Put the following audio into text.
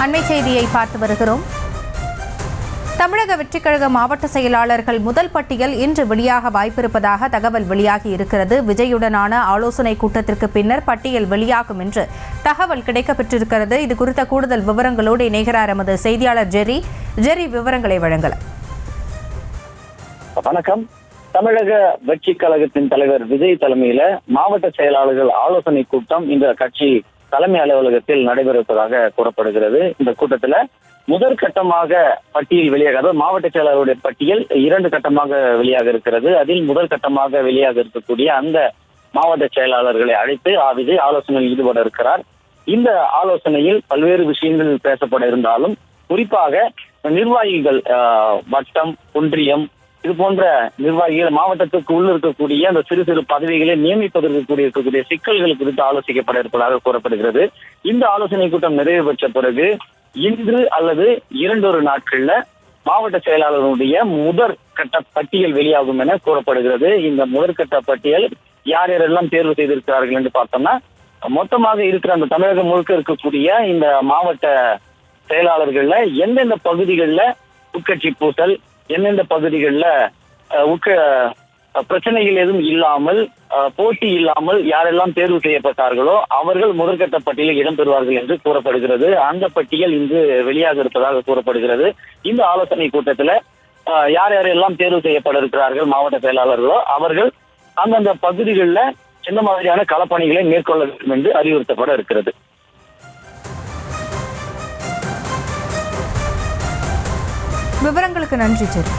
அண்மை செய்தியை பார்த்து வருகிறோம். தமிழக வெற்றிக்கழக மாவட்ட செயலாளர்கள் முதல் பட்டியல் இன்று வெளியாக வாய்ப்பிருப்பதாக தகவல் வெளியாகி இருக்கிறது. விஜயுடனான ஆலோசனை கூட்டத்திற்கு பின்னர் பட்டியல் வெளியாகும் என்று தகவல் கிடைக்கப்பெற்றிருக்கிறது. இது குறித்த கூடுதல் விவரங்களோடு இணைகிறார் எமது செய்தியாளர் ஜெரி. விவரங்களை வழங்கலாம். வணக்கம். தமிழக வெற்றி கழகத்தின் தலைவர் விஜய் தலைமையில மாவட்ட செயலாளர்கள் ஆலோசனை கூட்டம் இந்த கட்சி தலைமை அலுவலகத்தில் நடைபெறுவதாக கூறப்படுகிறது. இந்த கூட்டத்துல முதற்கட்டமாக பட்டியல் வெளியாக, அதாவது மாவட்ட செயலாளருடைய பட்டியல் 2 கட்டமாக வெளியாக இருக்கிறது. அதில் முதல் கட்டமாக வெளியாக இருக்கக்கூடிய அந்த மாவட்ட செயலாளர்களை அழைத்து விஜய் ஆலோசனையில் ஈடுபட இருக்கிறார். இந்த ஆலோசனையில் பல்வேறு விஷயங்கள் பேசப்பட இருந்தாலும் குறிப்பாக நிர்வாகிகள், வட்டம், ஒன்றியம், இது போன்ற நிர்வாகிகள் மாவட்டத்துக்கு உள்ள இருக்கக்கூடிய அந்த சிறு சிறு பதவிகளை நியமிப்பதற்கு இருக்கக்கூடிய சிக்கல்கள் குறித்து ஆலோசிக்கப்பட இருப்பதாக கூறப்படுகிறது. இந்த ஆலோசனை கூட்டம் நிறைவு பெற்ற பிறகு இன்று அல்லது 2 நாட்கள்ல மாவட்ட செயலாளர்களுடைய முதற்கட்ட பட்டியல் வெளியாகும் என கூறப்படுகிறது. இந்த முதற்கட்ட பட்டியல் யார் யாரெல்லாம் தேர்வு செய்திருக்கிறார்கள் என்று பார்த்தோம்னா, மொத்தமாக இருக்கிற அந்த தமிழகம் முழுக்க இருக்கக்கூடிய இந்த மாவட்ட செயலாளர்கள்ல எந்தெந்த பகுதிகளில் உட்கட்சி பூசல், எந்தெந்த பகுதிகளில் பிரச்சனைகள் எதுவும் இல்லாமல், போட்டி இல்லாமல் யாரெல்லாம் தேர்வு செய்யப்பட்டார்களோ அவர்கள் முதற்கட்ட பட்டியலில் இடம்பெறுவார்கள் என்று கூறப்படுகிறது. அந்த பட்டியல் இன்று வெளியாக இருப்பதாக கூறப்படுகிறது. இந்த ஆலோசனை கூட்டத்தில் யார் யாரெல்லாம் தேர்வு செய்யப்பட இருக்கிறார்கள் மாவட்ட செயலாளர்களோ அவர்கள் அந்தந்த பகுதிகளில் எந்த மாதிரியான களப்பணிகளை மேற்கொள்ள வேண்டும் என்று அறிவுறுத்தப்பட இருக்கிறது. விவரங்களுக்கு நன்றி ஜெரி.